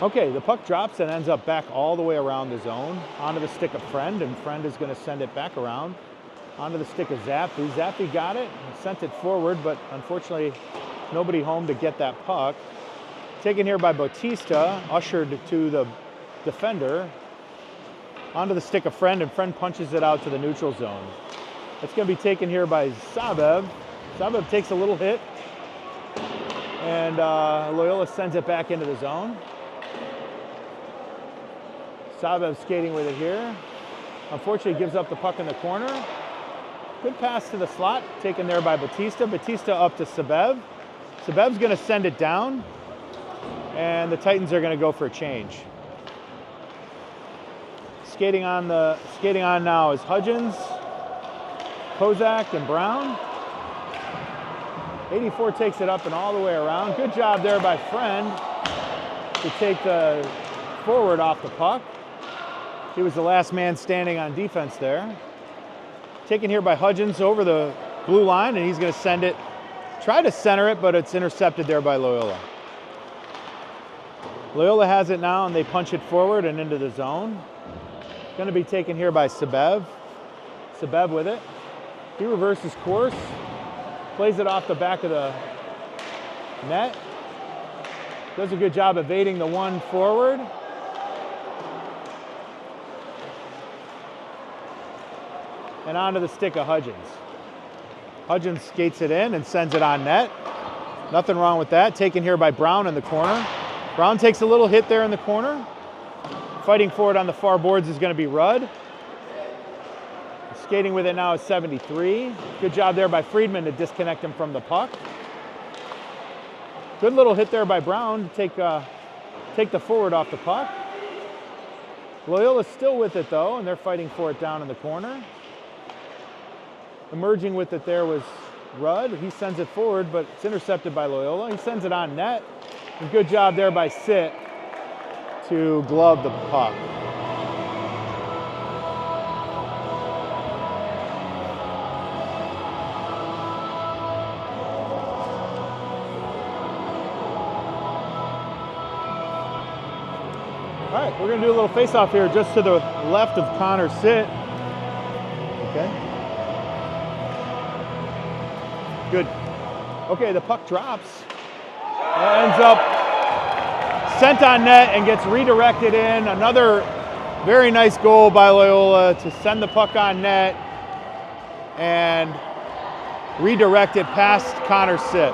Okay, the puck drops and ends up back all the way around the zone, onto the stick of Friend, and Friend is going to send it back around, onto the stick of Zappi. Zappi got it and sent it forward, but unfortunately nobody home to get that puck. Taken here by Bautista, ushered to the defender, onto the stick of Friend, and Friend punches it out to the neutral zone. It's going to be taken here by Sabev. Sabev takes a little hit, and Loyola sends it back into the zone. Sabev skating with it here. Unfortunately, gives up the puck in the corner. Good pass to the slot, taken there by Batista. Batista up to Sabev. Sabev's going to send it down, and the Titans are going to go for a change. Skating on now is Hudgens, Kozak, and Brown. 84 takes it up and all the way around. Good job there by Friend to take the forward off the puck. He was the last man standing on defense there. Taken here by Hudgens over the blue line, and he's going to send it, try to center it, but it's intercepted there by Loyola. Loyola has it now, and they punch it forward and into the zone. Going to be taken here by Sabev. Sabev with it. He reverses course, plays it off the back of the net. Does a good job evading the one forward. And onto the stick of Hudgens. Hudgens skates it in and sends it on net. Nothing wrong with that. Taken here by Brown in the corner. Brown takes a little hit there in the corner. Fighting for it on the far boards is going to be Rudd. Skating with it now is 73. Good job there by Friedman to disconnect him from the puck. Good little hit there by Brown to take the forward off the puck. Loyola's still with it though, and they're fighting for it down in the corner. Emerging with it there was Rudd. He sends it forward, but it's intercepted by Loyola. He sends it on net. And good job there by Sit to glove the puck. All right, we're going to do a little face-off here just to the left of Connor Sit. Okay. Good. Okay, the puck drops. Ends up sent on net and gets redirected in. Another very nice goal by Loyola to send the puck on net and redirect it past Connor Sit.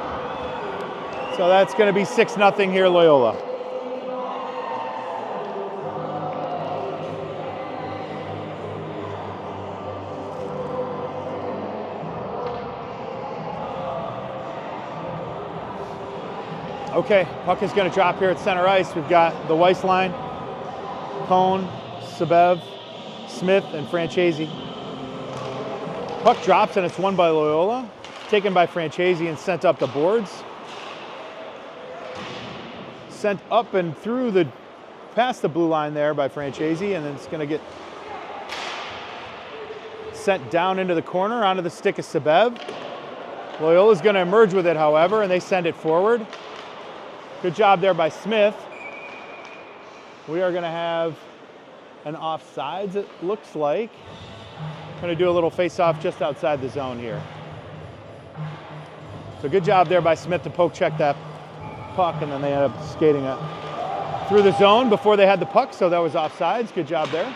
So that's going to be 6-0 here, Loyola. Okay, puck is going to drop here at center ice. We've got the Weiss line, Cone, Sabev, Smith, and Francesi. Puck drops and it's won by Loyola, taken by Francesi and sent up the boards. Sent up and through past the blue line there by Francesi, and then it's going to get sent down into the corner onto the stick of Sabev. Loyola's going to emerge with it, however, and they send it forward. Good job there by Smith. We are going to have an offsides, it looks like. Going to do a little face-off just outside the zone here. So good job there by Smith to poke check that puck, and then they end up skating it through the zone before they had the puck, so that was offsides. Good job there.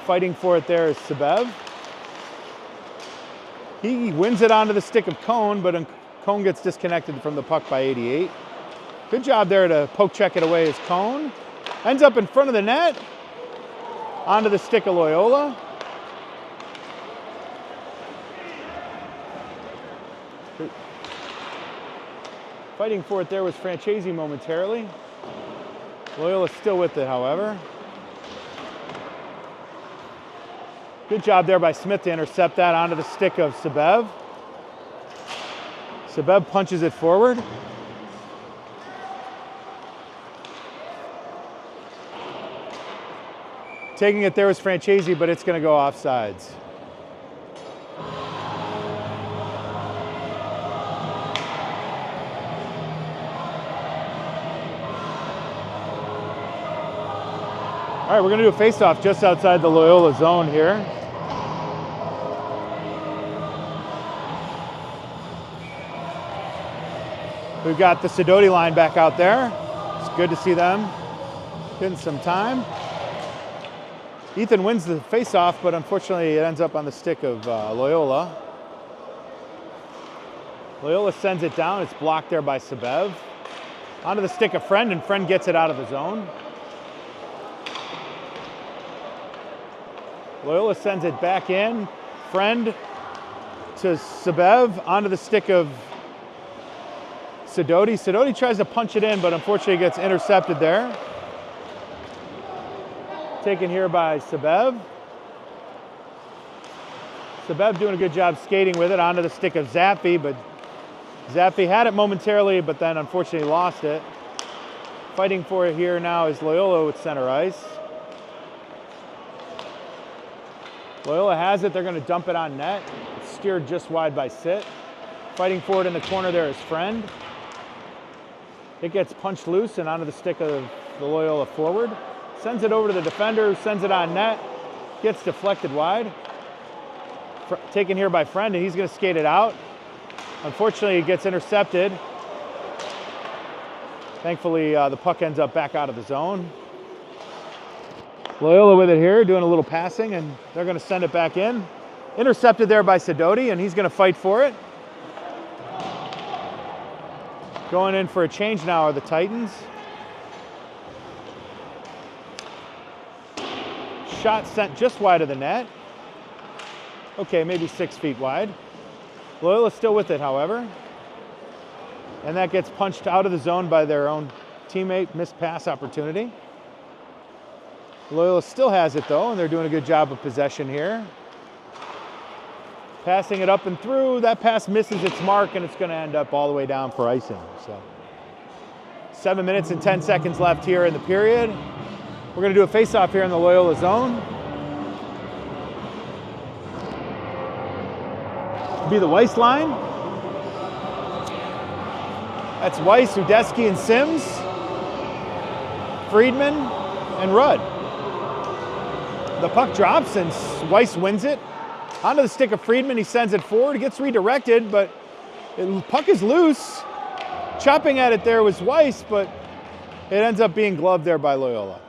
Fighting for it there is Sabev. He wins it onto the stick of Cone, but Cone gets disconnected from the puck by 88. Good job there to poke check it away as Cone. Ends up in front of the net. Onto the stick of Loyola. Fighting for it there was Francesi momentarily. Loyola's still with it, however. Good job there by Smith to intercept that onto the stick of Sabev. Sabev punches it forward. Taking it there was Francesi, but it's going to go offsides. All right, we're going to do a face-off just outside the Loyola zone here. We've got the Sidoti line back out there. It's good to see them getting some time. Ethan wins the face-off, but unfortunately it ends up on the stick of Loyola. Loyola sends it down. It's blocked there by Sabev. Onto the stick of Friend, and Friend gets it out of the zone. Loyola sends it back in. Friend to Sabev, onto the stick of Sidoti. Sidoti tries to punch it in, but unfortunately gets intercepted there. Taken here by Sabev. Sabev doing a good job skating with it onto the stick of Zappi, but Zappi had it momentarily, but then unfortunately lost it. Fighting for it here now is Loyola with center ice. Loyola has it, they're gonna dump it on net. It's steered just wide by Sit. Fighting for it in the corner there is Friend. It gets punched loose and onto the stick of the Loyola forward. Sends it over to the defender, who sends it on net. Gets deflected wide. Taken here by Friend, and he's gonna skate it out. Unfortunately, it gets intercepted. Thankfully, the puck ends up back out of the zone. Loyola with it here, doing a little passing, and they're gonna send it back in. Intercepted there by Sidoti, and he's gonna fight for it. Going in for a change now are the Titans. Shot sent just wide of the net. Okay, maybe 6 feet wide. Loyola's still with it, however. And that gets punched out of the zone by their own teammate, missed pass opportunity. Loyola still has it though, and they're doing a good job of possession here. Passing it up and through, that pass misses its mark, and it's gonna end up all the way down for icing. So 7 minutes and 10 seconds left here in the period. We're gonna do a face-off here in the Loyola zone. Be the Weiss line. That's Weiss, Udeski, and Sims, Friedman, and Rudd. The puck drops and Weiss wins it. Onto the stick of Friedman, he sends it forward. It gets redirected, but the puck is loose. Chopping at it there was Weiss, but it ends up being gloved there by Loyola.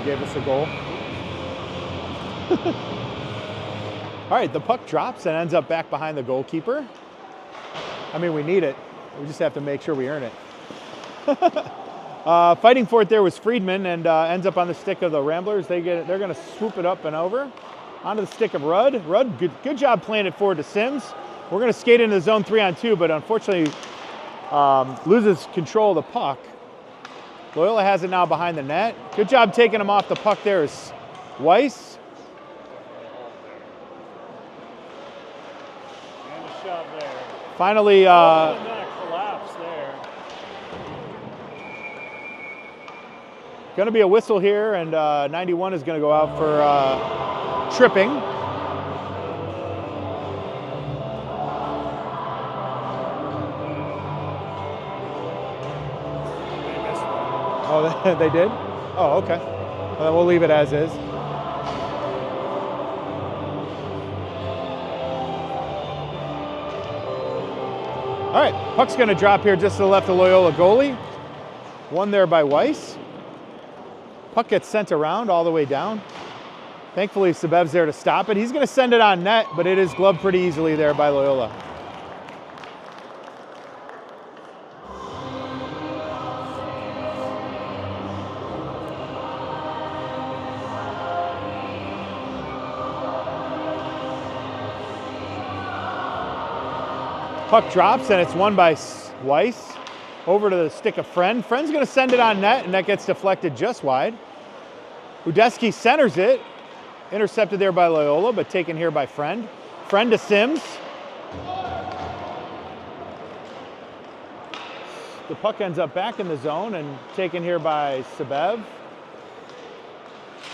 Gave us a goal. All right, the puck drops and ends up back behind the goalkeeper. I mean, we need it. We just have to make sure we earn it. Fighting for it there was Friedman, and ends up on the stick of the Ramblers. They're going to swoop it up and over. Onto the stick of Rudd. Rudd, good job playing it forward to Sims. We're going to skate into the zone 3-on-2, but unfortunately loses control of the puck. Loyola has it now behind the net. Good job taking him off the puck there is Weiss. And a shot there. Finally, and then a collapse there. Going to be a whistle here, and 91 is going to go out for tripping. Oh, they did? Oh, okay. Well, then we'll leave it as is. All right, puck's going to drop here just to the left of Loyola goalie. One there by Weiss. Puck gets sent around all the way down. Thankfully, Sabev's there to stop it. He's going to send it on net, but it is gloved pretty easily there by Loyola. Puck drops, and it's won by Weiss. Over to the stick of Friend. Friend's going to send it on net, and that gets deflected just wide. Udeski centers it. Intercepted there by Loyola, but taken here by Friend. Friend to Sims. The puck ends up back in the zone and taken here by Sabev.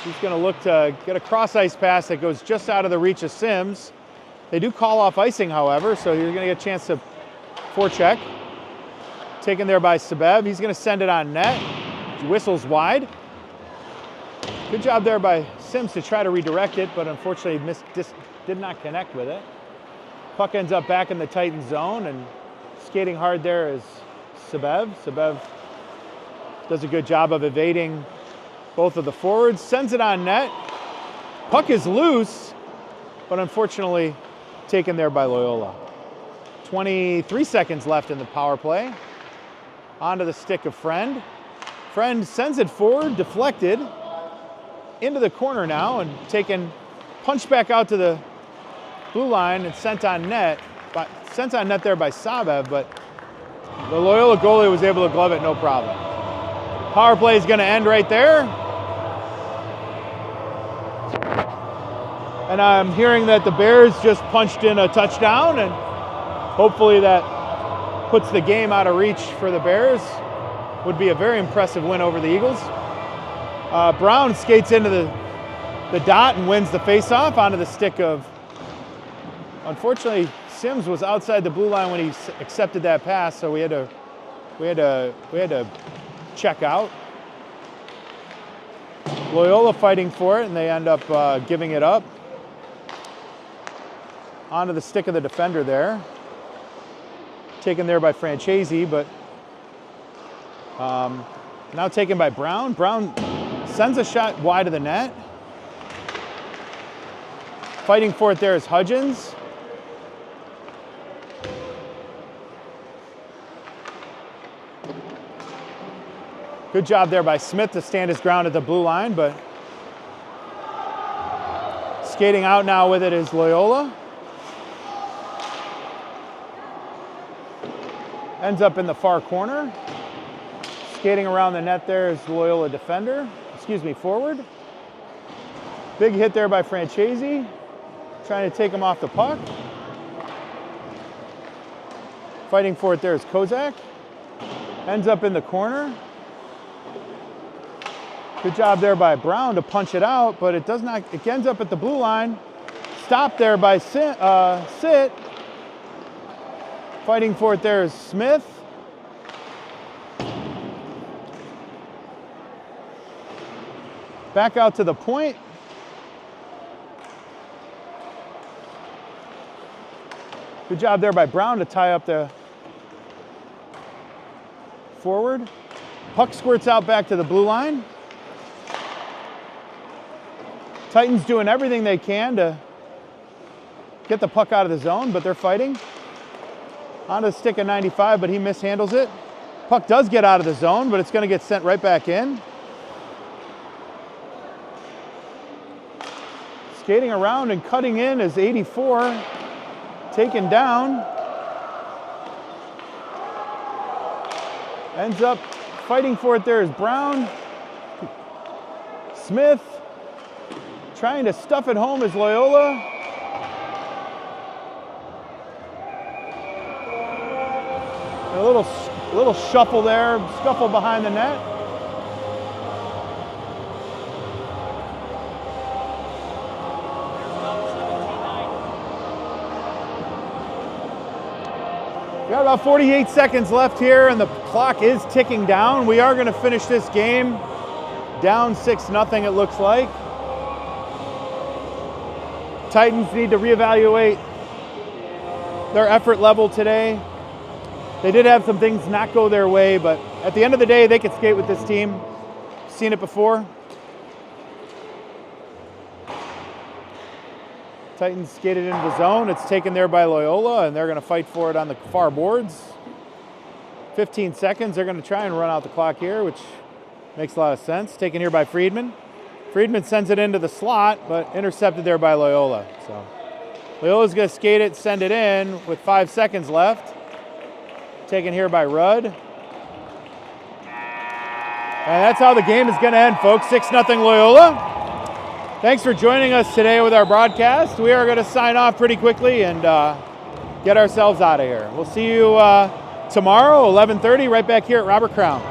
He's going to look to get a cross-ice pass that goes just out of the reach of Sims. They do call off icing, however, so you're going to get a chance to forecheck. Taken there by Sabev. He's going to send it on net. Whistles wide. Good job there by Sims to try to redirect it, but unfortunately did not connect with it. Puck ends up back in the Titan zone, and skating hard there is Sabev. Sabev does a good job of evading both of the forwards. Sends it on net. Puck is loose, but unfortunately taken there by Loyola. 23 seconds left in the power play. Onto the stick of Friend. Friend sends it forward, deflected, into the corner now, and punched back out to the blue line and sent on net there by Sabev, but the Loyola goalie was able to glove it no problem. Power play is going to end right there. And I'm hearing that the Bears just punched in a touchdown, and hopefully that puts the game out of reach for the Bears. Would be a very impressive win over the Eagles. Brown skates into the dot and wins the faceoff onto the stick of, unfortunately, Sims was outside the blue line when he accepted that pass, so we had to check out. Loyola fighting for it, and they end up giving it up. Onto the stick of the defender there. Taken there by Francesi, but now taken by Brown. Brown sends a shot wide of the net. Fighting for it there is Hudgens. Good job there by Smith to stand his ground at the blue line, but skating out now with it is Loyola. Ends up in the far corner. Skating around the net there is the Loyola defender, forward. Big hit there by Francesi, trying to take him off the puck. Fighting for it there is Kozak. Ends up in the corner. Good job there by Brown to punch it out, but it ends up at the blue line. Stopped there by Sit. Fighting for it there is Smith. Back out to the point. Good job there by Brown to tie up the forward. Puck squirts out back to the blue line. Titans doing everything they can to get the puck out of the zone, but they're fighting. Onto the stick of 95, but he mishandles it. Puck does get out of the zone, but it's going to get sent right back in. Skating around and cutting in is 84. Taken down. Ends up fighting for it there is Brown. Smith trying to stuff it home is Loyola. A little shuffle there, scuffle behind the net. We got about 48 seconds left here, and the clock is ticking down. We are going to finish this game down 6-0, it looks like. Titans need to reevaluate their effort level today. They did have some things not go their way, but at the end of the day, they could skate with this team. Seen it before. Titans skated into the zone. It's taken there by Loyola, and they're going to fight for it on the far boards. 15 seconds. They're going to try and run out the clock here, which makes a lot of sense. Taken here by Friedman. Friedman sends it into the slot, but intercepted there by Loyola. So Loyola's going to skate it, send it in with 5 seconds left. Taken here by Rudd. And that's how the game is going to end, folks. 6-0 Loyola. Thanks for joining us today with our broadcast. We are going to sign off pretty quickly and get ourselves out of here. We'll see you tomorrow, 11:30, right back here at Robert Crown.